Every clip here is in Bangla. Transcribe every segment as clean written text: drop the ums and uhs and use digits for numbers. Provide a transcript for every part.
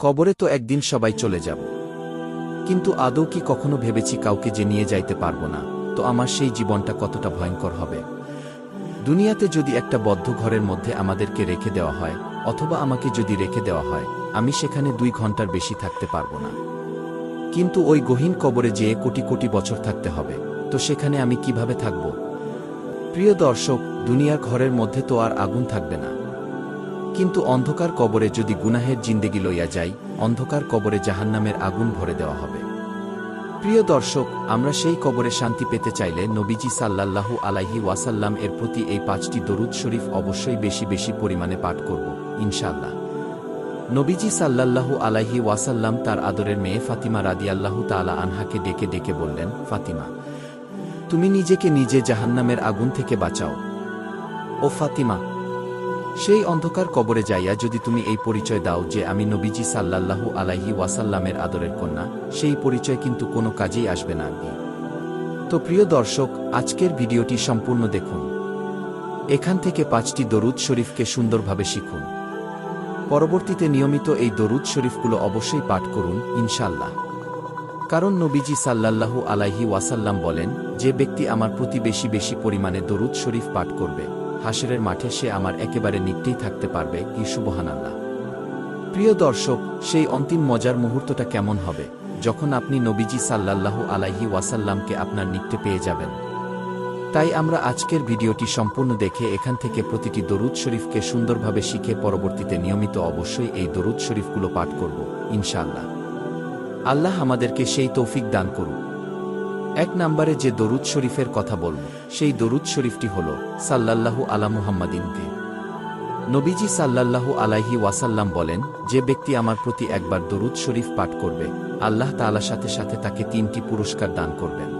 কবরে তো একদিন সবাই চলে যাব, কিন্তু আদৌ কি কখনো ভেবেছি কাউকে যে নিয়ে যাইতে পারবো না, তো আমার সেই জীবনটা কতটা ভয়ঙ্কর হবে। দুনিয়াতে যদি একটা বদ্ধ ঘরের মধ্যে আমাদেরকে রেখে দেওয়া হয়, অথবা আমাকে যদি রেখে দেওয়া হয়, আমি সেখানে 2 ঘন্টার বেশি থাকতে পারবো না। কিন্তু ওই গহীন কবরে যেয়ে কোটি কোটি বছর থাকতে হবে, তো সেখানে আমি কিভাবে থাকব? প্রিয় দর্শক, দুনিয়ার ঘরের মধ্যে তো আর আগুন থাকবে না, কিন্তু অন্ধকার কবরে যদি গুনাহের জিন্দেগি লইয়া যাই, অন্ধকার কবরে জাহান্নামের আগুন ভরে দেওয়া হবে। প্রিয় দর্শক, আমরা সেই কবরে শান্তি পেতে চাইলে নবীজি সাল্লাল্লাহু আলাইহি ওয়াসাল্লাম এর প্রতি এই 5টি দরুদ শরীফ অবশ্যই বেশি বেশি পরিমাণে পাঠ করব, ইনশাআল্লাহ। নবীজি সাল্লাল্লাহু আলাইহি ওয়াসাল্লাম তার আদরের মেয়ে ফাতিমা রাদিয়াল্লাহু তাআলা আনহাকে ডেকে ডেকে বললেন, ফাতিমা, তুমি নিজেকে নিজে জাহান্নামের আগুন থেকে বাঁচাও। ও ফাতিমা, সেই অন্ধকার কবরে যাইয়া যদি তুমি এই পরিচয় দাও যে আমি নবীজি সাল্লাল্লাহু আলাইহি ওয়াসাল্লামের আদরের কন্যা, সেই পরিচয় কিন্তু কোনো কাজেই আসবে না। তো প্রিয় দর্শক, আজকের ভিডিওটি সম্পূর্ণ দেখুন। এখান থেকে 5টি দরুদ শরীফকে সুন্দরভাবে শিখুন। পরবর্তীতে নিয়মিত এই দরুদ শরীফগুলো অবশ্যই পাঠ করুন, ইনশাআল্লাহ। কারণ নবীজি সাল্লাল্লাহু আলাইহি ওয়াসাল্লাম বলেন, যে ব্যক্তি আমার প্রতি বেশি বেশি পরিমাণে দরুদ শরীফ পাঠ করবে, হাশরের মাঠে সে আমার একেবারে নিকটেই থাকতে পারবে। কি সুবহানাল্লাহ! প্রিয় দর্শক, সেই অন্তিম মজার মুহূর্তটা কেমন হবে, যখন আপনি নবীজি সাল্লাল্লাহু আলাইহি ওয়াসাল্লামকে আপনার নিকটে পেয়ে যাবেন। তাই আমরা আজকের ভিডিওটি সম্পূর্ণ দেখে এখান থেকে প্রতিটি দরুদ শরীফকে সুন্দরভাবে শিখে পরবর্তীতে নিয়মিত অবশ্যই এই দরুদ শরীফগুলো পাঠ করব, ইনশাআল্লাহ। আল্লাহ আমাদেরকে সেই তৌফিক দান করুন। 1 নম্বরে যে দরুদ শরীফের কথা বলব, সেই দরুদ শরীফটি হল সাল্লাল্লাহু আলা মুহাম্মাদিনকে। নবীজি সাল্লাল্লাহু আলাইহি ওয়াসাল্লাম বলেন, যে ব্যক্তি আমার প্রতি একবার দরুদ শরীফ পাঠ করবে, আল্লাহ তাআলার সাথে সাথে তাকে 3টি পুরস্কার দান করবেন।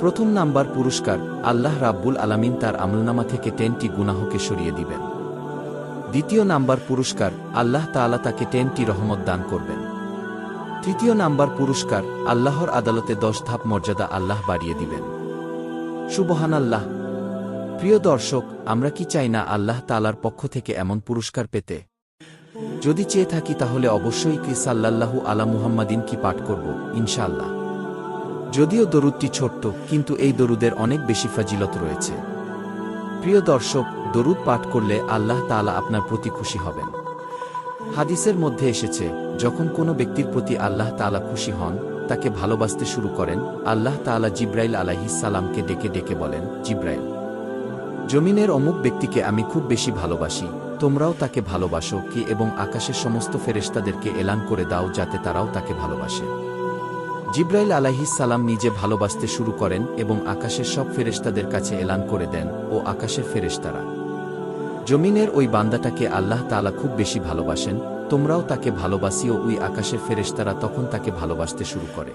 প্রথম নাম্বার পুরস্কার, আল্লাহ রাব্বুল আলামিন তার আমলনামা থেকে 10টি গুনাহকে সরিয়ে দিবেন। দ্বিতীয় নাম্বার পুরস্কার, আল্লাহ তাআলা তাকে 10টি রহমত দান করবেন। তৃতীয় নাম্বার পুরস্কার, আল্লাহর আদালতে 10 ধাপ মর্যাদা আল্লাহ বাড়িয়ে দিবেন। সুবহানাল্লাহ! প্রিয় দর্শক, আমরা কি চাই না আল্লাহ তাআলার পক্ষ থেকে এমন পুরস্কার পেতে? যদি চেয়ে থাকি তাহলে অবশ্যই কি সাল্লাল্লাহু আলা মুহাম্মাদিন কি পাঠ করব, ইনশাআল্লাহ। যদিও দরুদটি ছোট্ট, কিন্তু এই দরুদের অনেক বেশি ফাজিলত রয়েছে। প্রিয় দর্শক, দরুদ পাঠ করলে আল্লাহ তাআলা আপনার প্রতি খুশি হবেন। হাদিসের মধ্যে এসেছে, যখন কোনো ব্যক্তির প্রতি আল্লাহ তাআলা খুশি হন, তাকে ভালোবাসতে শুরু করেন, আল্লাহ তাআলা জিব্রাইল আলাইহিস সালামকে ডেকে ডেকে বলেন, জিব্রাইল, জমিনের অমুক ব্যক্তিকে আমি খুব বেশি ভালোবাসি, তোমরাও তাকে ভালোবাসো কি, এবং আকাশের সমস্ত ফেরেশতাদেরকে এলান করে দাও যাতে তারাও তাকে ভালোবাসে। জিব্রাইল আলাইহিস সালাম নিজে ভালোবাসতে শুরু করেন এবং আকাশের সব ফেরেশতাদের কাছে এলান করে দেন, ও আকাশের ফেরেশতারা, জমিনের ওই বান্দাটাকে আল্লাহ তাআলা খুব বেশি ভালোবাসেন, তোমরাও তাকে ভালোবাসিও। ওই আকাশের ফেরেশতারা তখন তাকে ভালোবাসতে শুরু করে।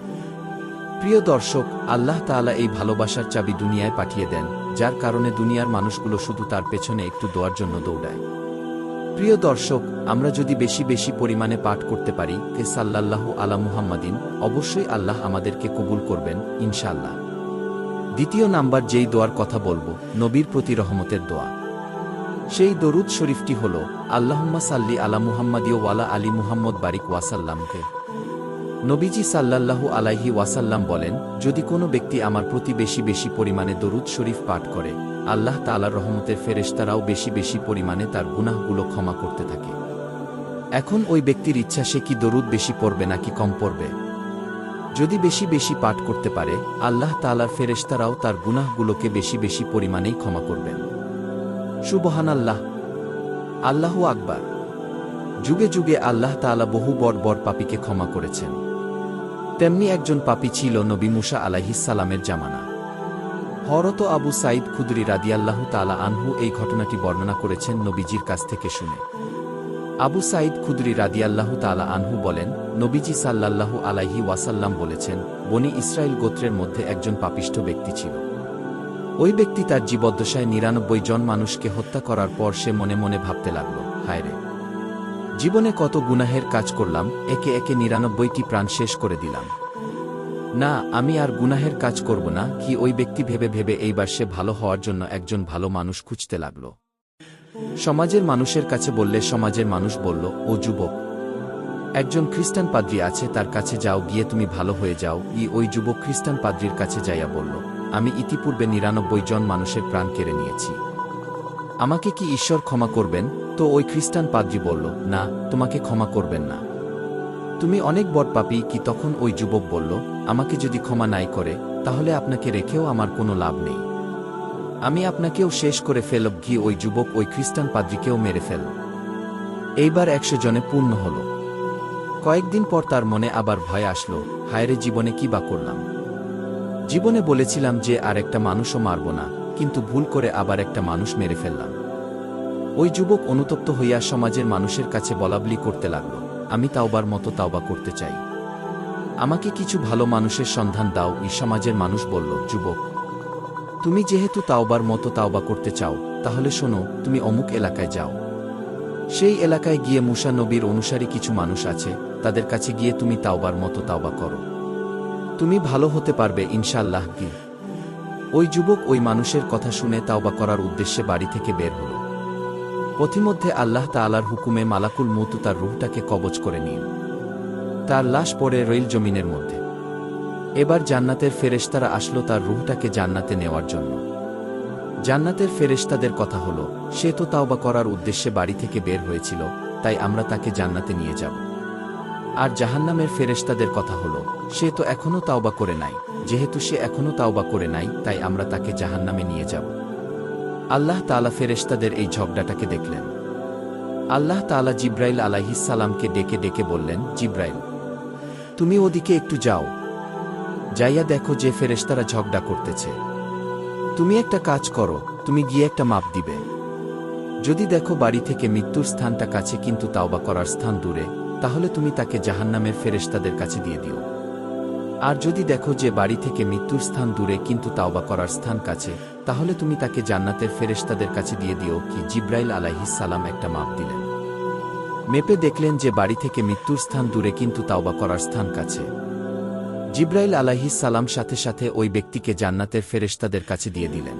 প্রিয় দর্শক, আল্লাহ তাআলা এই ভালোবাসার চাবি দুনিয়ায় পাঠিয়ে দেন, যার কারণে দুনিয়ার মানুষগুলো শুধু তার পেছনে একটু দোয়ার জন্য দৌড়ায়। প্রিয় দর্শক, আমরা যদি বেশি বেশি পরিমাণে পাঠ করতে পারি কে সাল্লাল্লাহু আলা মুহাম্মাদিন, অবশ্যই আল্লাহ আমাদেরকে কবুল করবেন, ইনশাআল্লাহ। দ্বিতীয় নাম্বার যেই দোয়ার কথা বলবো, নবীর প্রতি রহমতের দোয়া। সেই দরুদ শরীফটি হল, আল্লাহুম্মা সাল্লি আলা মুহাম্মাদিও ওয়ালা আলী মুহাম্মদ বারিক ওয়াসাল্লামকে। নবীজি সাল্লাল্লাহু আলাইহি ওয়াসাল্লাম বলেন, যদি কোনো ব্যক্তি আমার প্রতি বেশি বেশি পরিমাণে দরুদ শরীফ পাঠ করে, আল্লাহ তাআলার রহমতের ফেরেশতারাও বেশি বেশি পরিমাণে তার গুনাহগুলো ক্ষমা করতে থাকে। এখন ওই ব্যক্তির ইচ্ছা সে কি দরুদ বেশি পড়বে নাকি কম পড়বে। যদি বেশি বেশি পাঠ করতে পারে, আল্লাহ তাআলার ফেরেশতারাও তার গুনাহগুলোকে বেশি বেশি পরিমাণেই ক্ষমা করবেন। সুবহানাল্লাহ! আল্লাহু আকবার! যুগে যুগে আল্লাহ তাআলা বহু বড় বড় পাপীকে ক্ষমা করেছেন। তেমনি একজন পাপী ছিল নবী মুসা আলাইহিস সালামের জামানা। হযরত আবু সাঈদ খুদরী রাদিয়াল্লাহু তাআলা আনহু এই ঘটনাটি বর্ণনা করেছেন নবীজির কাছ থেকে শুনে। আবু সাঈদ খুদরী রাদিয়াল্লাহু তাআলা আনহু বলেন, নবীজি সাল্লাল্লাহু আলাইহি ওয়াসাল্লাম বলেছেন, বনী ইসরাইল গোত্রের মধ্যে একজন পাপিষ্ঠ ব্যক্তি ছিল। ওই ব্যক্তি তার জীবদ্দশায় 99 জন মানুষকে হত্যা করার পর সে মনে মনে ভাবতে লাগল, হায়রে, জীবনে কত গুনাহের কাজ করলাম, একে একে 99টি প্রাণ শেষ করে দিলাম। না, আমি আর গুনাহের কাজ করব না। কি ওই ব্যক্তি ভেবে ভেবে এইবার সে ভালো হওয়ার জন্য একজন ভালো মানুষ খুঁজতে লাগল। সমাজের মানুষের কাছে বললে সমাজের মানুষ বলল, ও যুবক, একজন খ্রিস্টান পাদ্রী আছে, তার কাছে যাও, গিয়ে তুমি ভালো হয়ে যাও। ওই যুবক খ্রিস্টান পাদ্রীর কাছে যাইয়া বলল, আমি ইতিপূর্বে ৯৯ জন মানুষের প্রাণ কেড়ে নিয়েছি, আমাকে কি ঈশ্বর ক্ষমা করবেন? তো ওই খ্রিস্টান পাদ্রী বলল, না, তোমাকে ক্ষমা করবেন না, তুমি অনেক বড় পাপী। কি তখন ওই যুবক বলল, আমাকে যদি ক্ষমা নাই করে, তাহলে আপনাকে রেখেও আমার কোনো লাভ নেই, আমি আপনাকেও শেষ করে ফেলব। ওই যুবক ওই খ্রিস্টান পাদ্রীকেও মেরে ফেলল। এইবার ১০০ জনে পূর্ণ হল। কয়েকদিন পর তার মনে আবার ভয় আসলো, হায়রে, জীবনে কি বা করলাম? জীবনে বলেছিলাম যে আর একটা মানুষও মারব না, কিন্তু ভুল করে আবার একটা মানুষ মেরে ফেললাম। ওই যুবক অনুতপ্ত হইয়া সমাজের মানুষের কাছে বলাবলি করতে লাগল, আমি তাওবার মতো তাওবা করতে চাই, আমাকে কিছু ভালো মানুষের সন্ধান দাও। সমাজের মানুষ বলল, যুবক, তুমি যেহেতু তাওবার মতো তাওবা করতে চাও, তাহলে শোনো, তুমি অমুক এলাকায় যাও, সেই এলাকায় গিয়ে মুসা নবীর অনুসারী কিছু মানুষ আছে, তাদের কাছে গিয়ে তুমি তাওবার মতো তাওবা করো, তুমি ভালো হতে পারবে ইনশাআল্লাহ। ওই যুবক ওই মানুষের কথা শুনে তাওবা করার উদ্দেশ্যে বাড়ি থেকে বের হল। পথিমধ্যে আল্লাহ তাআলার হুকুমে মালাকুল মউত তার রূহটাকে কবজ করে নিল। তার লাশ পড়ে রইল জমিনের মধ্যে। এবার জান্নাতের ফেরেশতারা আসলো তার রূহটাকে জান্নাতে নেওয়ার জন্য। জান্নাতের ফেরেশতাদের কথা হলো, সে তো তাওবা করার উদ্দেশ্যে বাড়ি থেকে বের হয়েছিল, তাই আমরা তাকে জান্নাতে নিয়ে যাব। আর জাহান্নামের ফেরেশতাদের কথা হলো, সে তো এখনও তাওবা করে নাই, যেহেতু সে এখনও তাওবা করে নাই, তাই আমরা তাকে জাহান্নামে নিয়ে যাব। আল্লাহ তাআলা ফেরেশতাদের এই ঝগড়াটাকে দেখলেন। আল্লাহ তাআলা জিব্রাইল আলাইহিস সালামকে ডেকে ডেকে বললেন, জিব্রাইল, তুমি ওদিকে একটু যাও, যাইয়া দেখো যে ফেরেশতারা ঝগড়া করতেছে। তুমি একটা কাজ করো, তুমি গিয়ে একটা মাপ দিবে। যদি দেখো বাড়ি থেকে মৃত্যুর স্থানটা কাছে কিন্তু তাওবা করার স্থান দূরে, তাহলে তুমি তাকে জাহান্নামের ফেরেশতাদের কাছে দিয়ে দিও। আর যদি দেখো যে বাড়ি থেকে মৃত্যুর স্থান দূরে কিন্তু তাওবা করার স্থান কাছে, তাহলে তুমি তাকে জান্নাতের ফেরেশতাদের কাছে দিয়ে দিও। জিব্রাইল আলাইহিস সালাম একটা মাপ দিলেন। মেপে দেখলেন যে বাড়ি থেকে মৃত্যুর স্থান দূরে কিন্তু তাওবা করার স্থান কাছে। জিব্রাইল আলাইহিস সালাম সাথে সাথে ওই ব্যক্তিকে জান্নাতের ফেরেশতাদের কাছে দিয়ে দিলেন।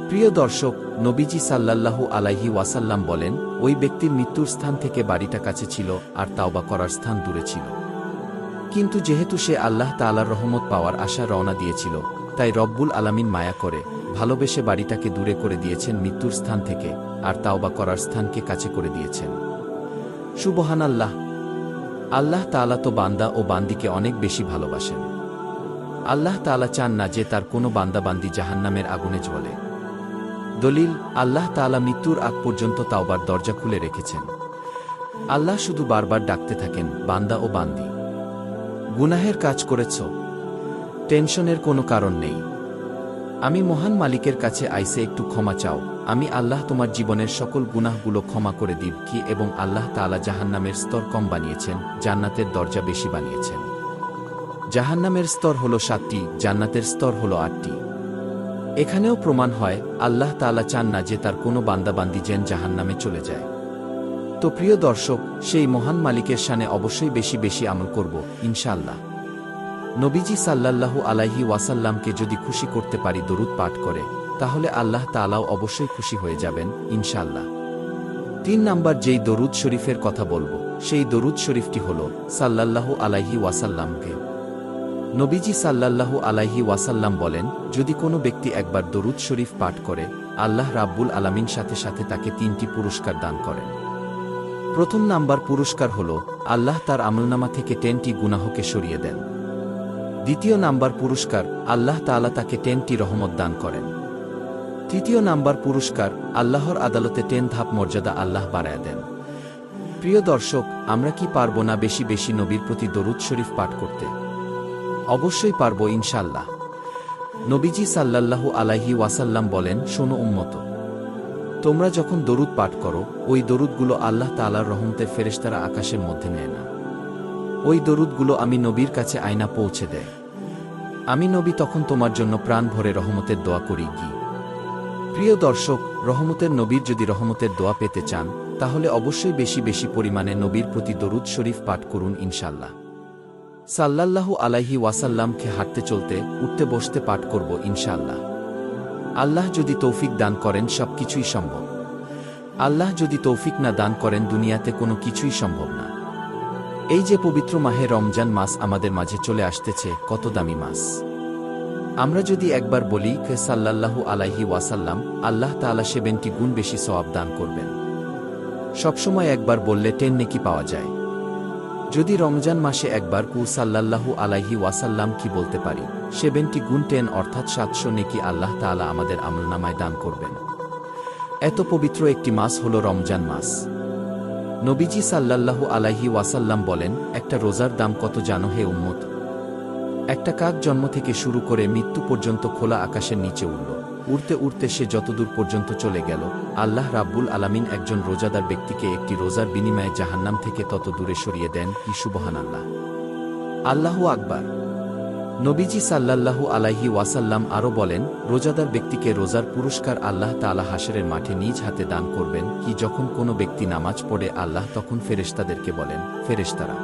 প্রিয় দর্শক, নবীজি সাল্লাল্লাহু আলাইহি ওয়াসাল্লাম বলেন, ওই ব্যক্তির মৃত্যুর স্থান থেকে বাড়িটা কাছে ছিল আর তাওবা করার স্থান দূরে ছিল। কিন্তু যেহেতু সে আল্লাহ তাআলার রহমত পাওয়ার আশা রওনা দিয়েছিল, তাই রব্বুল আলামিন মায়া করে ভালোবেসে বাড়িটাকে দূরে করে দিয়েছেন মৃত্যুর স্থান থেকে, আর তাওবা করার স্থানকে কাছে করে দিয়েছেন। সুবহানাল্লাহ! আল্লাহ তাআলা তো বান্দা ও বান্দিকে অনেক বেশি ভালোবাসেন। আল্লাহ তাআলা চান না যে তার কোনো বান্দাবান্দি জাহান্নামের আগুনে জ্বলে। দলিল, আল্লাহ তাআলা মৃত্যুর আগ পর্যন্ত তাওবার দরজা খুলে রেখেছেন। আল্লাহ শুধু বারবার ডাকতে থাকেন, বান্দা ও বান্দি, গুনাহের কাজ করেছ? টেনশনের কোনো কারণ নেই, আমি মহান মালিকের কাছে আইসে একটু ক্ষমা চাও, আমি আল্লাহ তোমার জীবনের সকল গুনাহগুলো ক্ষমা করে দিব। এবং আল্লাহ তাআলা জাহান্নামের স্তর কম বানিয়েছেন, জান্নাতের দরজা বেশি বানিয়েছেন। জাহান্নামের স্তর হল ৭টি, জান্নাতের স্তর হল ৮টি। এখানেও প্রমাণ হয় আল্লাহ তাআলা চান না যে তার কোনো বান্দাবান্দি যেন জাহান্নামে চলে যায়। তো প্রিয় দর্শক, সেই মহান মালিকের শানে অবশ্যই বেশি বেশি আমল করব ইনশাআল্লাহ। নবীজি সাল্লাল্লাহু আলাইহি ওয়াসাল্লামকে যদি খুশি করতে পারি দরুদ পাঠ করে, তাহলে আল্লাহ তাআলাও অবশ্যই খুশি হয়ে যাবেন ইনশাআল্লাহ। ৩ নাম্বার যেই দরুদ শরীফের কথা বলবো, সেই দরুদ শরীফটি হল সাল্লাল্লাহু আলাইহি ওয়াসাল্লামকে। নবীজি সাল্লাল্লাহু আলাইহি ওয়াসাল্লাম বলেন, যদি কোনো ব্যক্তি একবার দরুদ শরীফ পাঠ করে, আল্লাহ রাব্বুল আলামিন সাথে সাথে তাকে ৩টি পুরস্কার দান করেন। প্রথম নাম্বার পুরস্কার হল আল্লাহ তার আমলনামা থেকে 10টি গুনাহকে সরিয়ে দেন। দ্বিতীয় নাম্বার পুরস্কার, আল্লাহ তাআলা তাকে 10টি রহমত দান করেন। তৃতীয় নাম্বার পুরস্কার, আল্লাহর আদালতে 10 ধাপ মর্যাদা আল্লাহ বাড়ায় দেন। প্রিয় দর্শক, আমরা কি পারব না বেশি বেশি নবীর প্রতি দরুদ শরীফ পাঠ করতে? অবশ্যই পারব ইনশাআল্লাহ। নবীজি সাল্লাল্লাহু আলাইহি ওয়াসাল্লাম বলেন, শোনো উম্মত, তোমরা যখন দরুদ পাঠ করো, ওই দরুদগুলো আল্লাহ তাআলার রহমতের ফেরেশতারা আকাশের মধ্যে নেয় না। ওই দরুদগুলো আমি নবীর কাছে আয়না পৌঁছে দেয়। আমি নবী তখন তোমার জন্য প্রাণ ভরে রহমতের দোয়া করি। প্রিয় দর্শক, রহমতের নবীর যদি রহমতের দোয়া পেতে চান, তাহলে অবশ্যই বেশি বেশি পরিমাণে নবীর প্রতি দরুদ শরীফ পাঠ করুন ইনশাআল্লাহ। সাল্লাল্লাহু আলাইহি ওয়াসাল্লামকে হাঁটতে চলতে উঠতে বসতে পাঠ করব ইনশাআল্লাহ। আল্লাহ যদি তৌফিক দান করেন সবকিছুই সম্ভব। আল্লাহ যদি তৌফিক না দান করেন দুনিয়াতে কোনো কিছুই সম্ভব না। এই যে পবিত্র মাহে রমজান মাস আমাদের মাঝে চলে আসতেছে, কত দামি মাস। আমরা যদি একবার বলি সাল্লাল্লাহু আলাইহি ওয়াসাল্লাম, আল্লাহ তাআলা 70 গুণ বেশি সওয়াব দান করবেন। সবসময় একবার বললে 10 নেকি পাওয়া যায়। যদি রমজান মাসে একবার সাল্লাল্লাহু আলাইহি ওয়াসাল্লাম কি বলতে পারি, 70 গুণ 10 অর্থাৎ 700 নেকি আল্লাহ তাআলা আমাদের আমলনামায় দান করবেন। এত পবিত্র একটি মাস হল রমজান মাস। নবীজি সাল্লাল্লাহু আলাইহি ওয়াসাল্লাম বলেন, একটা রোজার দাম কত জানো হে উম্মত? একটা কাক জন্ম থেকে শুরু করে মৃত্যু পর্যন্ত খোলা আকাশের নিচে উড়ল, উড়তে উড়তে সে যতদূর পর্যন্ত চলে গেল, আল্লাহ রাব্বুল আলামিন একজন রোজাদার ব্যক্তিকে একটি রোজার বিনিময়ে জাহান্নাম থেকে তত দূরে সরিয়ে দেন। কি সুবহানাল্লাহ, আল্লাহু আকবার। নবীজি সাল্লাল্লাহু আলাইহি ওয়াসাল্লাম আরও বলেন, রোজাদার ব্যক্তিকে রোজার পুরস্কার আল্লাহ তাআলা হাশরের মাঠে নিজ হাতে দান করবেন। কি যখন কোনো ব্যক্তি নামাজ পড়ে আল্লাহ তখন ফেরেশতাদেরকে বলেন, ফেরেশতারা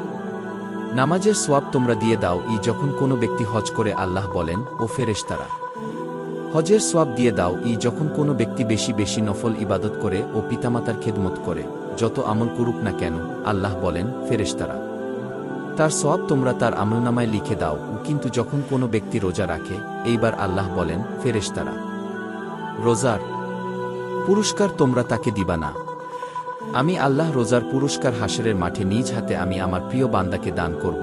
নামাজের সোয়াব তোমরা দিয়ে দাও। যখন কোনো ব্যক্তি হজ করে আল্লাহ বলেন, ও ফেরেশতারা হজের সোয়াব দিয়ে দাও। যখন কোনো ব্যক্তি বেশি বেশি নফল ইবাদত করে ও পিতামাতার খেদমত করে, যত আমল করুক না কেন, আল্লাহ বলেন, ফেরেশতারা তার সোয়াব তোমরা তার আমলনামায় লিখে দাও। কিন্তু যখন কোনো ব্যক্তি রোজা রাখে, এইবার আল্লাহ বলেন, ফেরেশতারা রোজার পুরস্কার তোমরা তাকে দিবা না। আমি আল্লাহ রোজার পুরস্কার হাশরের মাঠে নিজ হাতে আমি আমার প্রিয় বান্দাকে দান করব।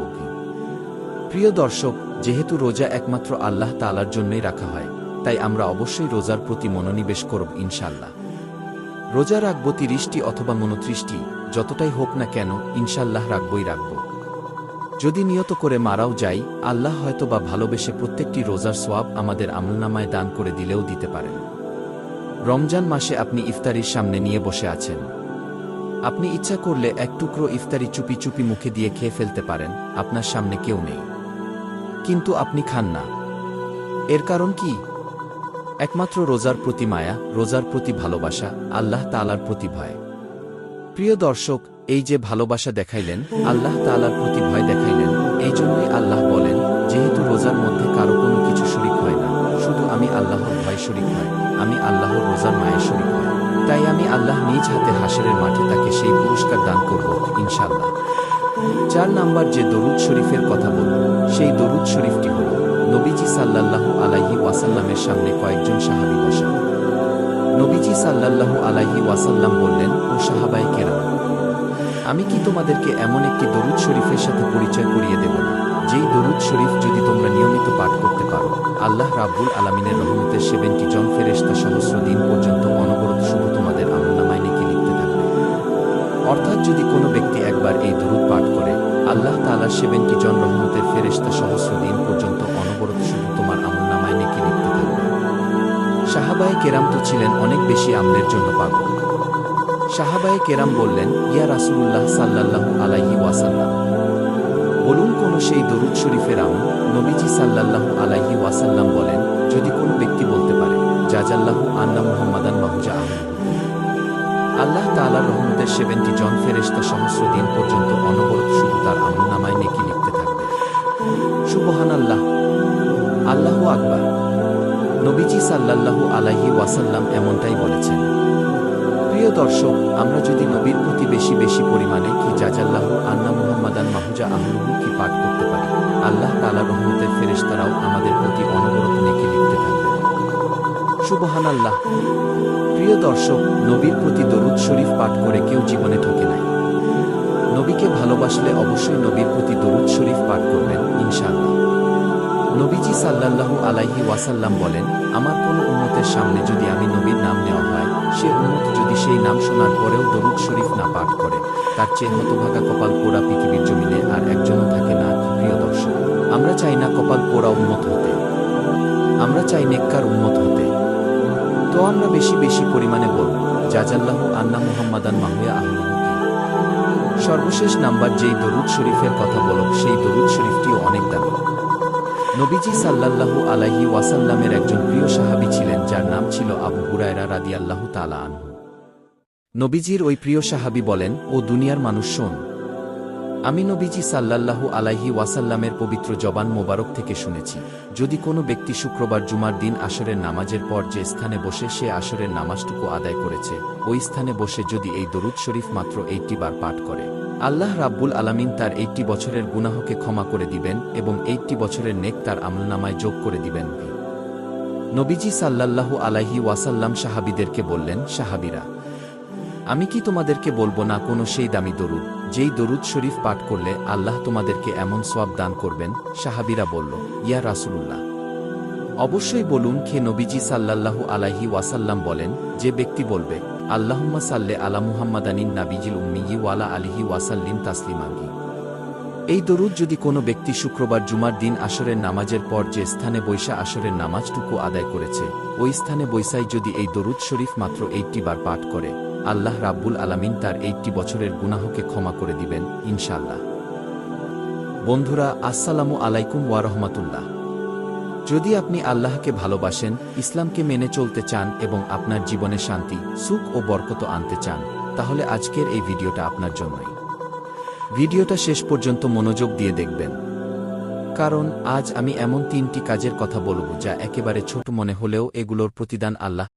প্রিয় দর্শক, যেহেতু রোজা একমাত্র আল্লাহ তাআলার জন্যই রাখা হয়, তাই আমরা অবশ্যই রোজার প্রতি মনোনিবেশ করব ইনশাল্লাহ। রোজা রাখব 30টি অথবা 29টি, যতটাই হোক না কেন, ইনশাল্লাহ রাখবই রাখব। যদি নিয়ত করে মারাও যাই, আল্লাহ হয়তো বা ভালোবেসে প্রত্যেকটি রোজার সোয়াব আমাদের আমলনামায় দান করে দিলেও দিতে পারেন। রমজান মাসে আপনি ইফতারির সামনে নিয়ে বসে আছেন। আপনি ইচ্ছা করলে এক টুকরো ইফতারি চুপি চুপি মুখে দিয়ে খেয়ে ফেলতে পারেন, আপনার সামনে কেউ নেই, কিন্তু আপনি খান না। এর কারণ কি? একমাত্র রোজার প্রতি মায়া, রোজার প্রতি ভালোবাসা, আল্লাহ তাআলার প্রতি ভয়। প্রিয় দর্শক, এই যে ভালোবাসা দেখাইলেন, আল্লাহ তাআলার প্রতি ভয় দেখাইলেন, এই জন্যই আল্লাহ বলেন, যেহেতু রোজার মধ্যে কারো কোনো কিছু শরীক হয় না, শুধু আমি আল্লাহর ভয় শরীক হয়, আমি আল্লাহর রোজার মায়ের শরীক হয়, তাই আমি আল্লাহ নিজ হাতে হাশরের মাঠে তাকে সেই পুরস্কার দান করব ইনশাআল্লাহ। 4 নাম্বার যে দরুদ শরীফের কথা বলব, সেই দরুদ শরীফটি হল, নবীজি সাল্লাল্লাহু আলাইহি ওয়াসাল্লামের সামনে কয়েকজন সাহাবী বসা। নবীজি সাল্লাল্লাহু আলাইহি ওয়াসাল্লাম বললেন, ও সাহাবায়ে কেরাম, আমি কি তোমাদেরকে এমন একটি দরুদ শরীফের সাথে পরিচয় করিয়ে দেব না, যেই দরুদ শরীফ যদি তোমরা নিয়মিত পাঠ করতে পারো, আল্লাহ রাব্বুল আলামিনের রহমতের 70 জন ফেরেশতা সহস্র দিন পর্যন্ত অনবরত শুধু তোমাদের আমলনামায় নেকি লিখতে থাকবে। অর্থাৎ যদি কোনো ব্যক্তি একবার এই দরুদ পাঠ করে, আল্লাহ তাআলার 70 জন রহমতের ফেরেশতা সহস্র দিন পর্যন্ত অনবরত শুধু তোমার আমলনামায় নেকি লিখতে থাকবে। সাহাবায়ে কেরাম তো ছিলেন অনেক বেশি আমলের জন্য পাগল। সাহাবায়ে কেরাম বললেন, ইয়া রাসূলুল্লাহ সাল্লাল্লাহু আলাইহি ওয়াসাল্লাম, বলুন কোন সেই দরুদ শরীফের আমল। নবীজি সাল্লাল্লাহু আলাইহি ওয়াসাল্লাম বলেন, যদি কোনো ব্যক্তি বলতে পারে, জাযাল্লাহু আন্না মুহাম্মাদান মাহুজা আহমদ, আল্লাহ তাআলার রহমতের 70 জন ফেরেশতা সহস্র দিন পর্যন্ত অনবরত শুধু তার আমলনামায় নেকি লিখতে থাকবে। সুবহানাল্লাহ, আল্লাহু আকবার। নবীজি সাল্লাল্লাহু আলাইহি ওয়াসাল্লাম এমনটাই বলেছেন। প্রিয় দর্শক, আমরা যদি নবীর প্রতি বেশি বেশি পরিমাণে কি জাযাল্লাহু আন্না মুহাম্মাদান মাহুজা আহমদু কি পাঠ করতে পারি, আল্লাহ তাআলার রহমতের ফেরেশতারাও আমাদের প্রতি অনবরত নেকি লিখতে থাকবে। সুবহানাল্লাহ। প্রিয় দর্শক, নবীর প্রতি দরুদ শরীফ পাঠ করে কেউ জীবনে ঠকে নাই। নবীকে ভালোবাসলে অবশ্যই নবীর প্রতি দরুদ শরীফ পাঠ করবেন ইনশাআল্লাহ। নবীজি সাল্লাল্লাহু আলাইহি ওয়াসাল্লাম বলেন, আমার কোনো উম্মতের সামনে যদি আমি নবীর নাম নেওয়া হয়, সে উম্মত যদি সেই নাম শোনার পরেও দরুদ শরীফ না পাঠ করে, তার চেয়ে হতভাগা কপাল পোড়া পৃথিবীর জমিনে আর একজনও থাকে না। প্রিয় দর্শক, আমরা চাই না কপাল পোড়া উম্মত হতে, আমরা চাই নেককার উম্মত হতে। তো আমরা বেশি বেশি পরিমাণে বলব, জাযাল্লাহু আন্না মুহাম্মাদান মাহুজা আহমদ। সর্বশেষ নাম্বার যেই দরুদ শরীফের কথা বলব, সেই দরুদ শরীফটিও অনেক দামি। নবীজি সাল্লাল্লাহু আলাইহি ওয়াসাল্লামের একজন প্রিয় সাহাবী ছিলেন, যার নাম ছিল আবু হুরায়রা রাদিয়াল্লাহু তাআলা আনহু। নবীজির ওই প্রিয় সাহাবী বলেন, ও দুনিয়ার মানুষ শোন, আমি নবীজি সাল্লাল্লাহু আলাইহি ওয়াসাল্লামের পবিত্র জবান মোবারক থেকে শুনেছি, যদি কোনো ব্যক্তি শুক্রবার জুমার দিন আসরের নামাজের পর যে স্থানে বসে সে আসরের নামাজটুকু আদায় করেছে, ওই স্থানে বসে যদি এই দরুদ শরীফ মাত্র 80 বার পাঠ করে, আল্লাহ রাব্বুল আলামিন তার 80 বছরের গুনাহকে ক্ষমা করে দিবেন এবং 80 বছরের নেক তার আমলনামায় যোগ করে দিবেন। নবীজি সাল্লাল্লাহু আলাইহি ওয়াসাল্লাম সাহাবীদেরকে বললেন, সাহাবীরা, আমি কি তোমাদেরকে বলবো না কোনো সেই দামি দরুদ, যেই দরুদ শরীফ পাঠ করলে আল্লাহ তোমাদেরকে এমন সওয়াব দান করবেন? সাহাবীরা বলল, ইয়া রাসূলুল্লাহ, অবশ্যই বলুন। নবীজি সাল্লাল্লাহু আলাইহি ওয়াসাল্লাম বলেন, যে ব্যক্তি বলবে আল্লাহুম্মা সাল্লি আলা মুহাম্মাদানিন নাবিয়িল উম্মিয়্যি ওয়া আলা আলিহি ওয়াসাল্লিম তাসলিমান, এই দরুদ যদি কোনো ব্যক্তি শুক্রবার জুমার দিন আসরের নামাজের পর যে স্থানে বৈশা আসরের নামাজটুকু আদায় করেছে, ওই স্থানে বৈশাই যদি এই দরুদ শরীফ মাত্র 80 বার পাঠ করে, আল্লাহ রাব্বুল আলামিন তার 80 বছরের গুনাহকে ক্ষমা করে দিবেন ইনশাআল্লাহ। বন্ধুরা, আসসালামু আলাইকুম ওয়া রাহমাতুল্লাহ। যদি আপনি আল্লাহকে ভালোবাসেন, ইসলামকে মেনে চলতে চান এবং আপনার জীবনে শান্তি, সুখ ও বরকত আনতে চান, তাহলে আজকের এই ভিডিওটা আপনার জন্যই। ভিডিওটা শেষ পর্যন্ত মনোযোগ দিয়ে দেখবেন, কারণ আজ আমি এমন 3টি কাজের কথা বলব যা একেবারে ছোট মনে হলেও এগুলোর প্রতিদান আল্লাহ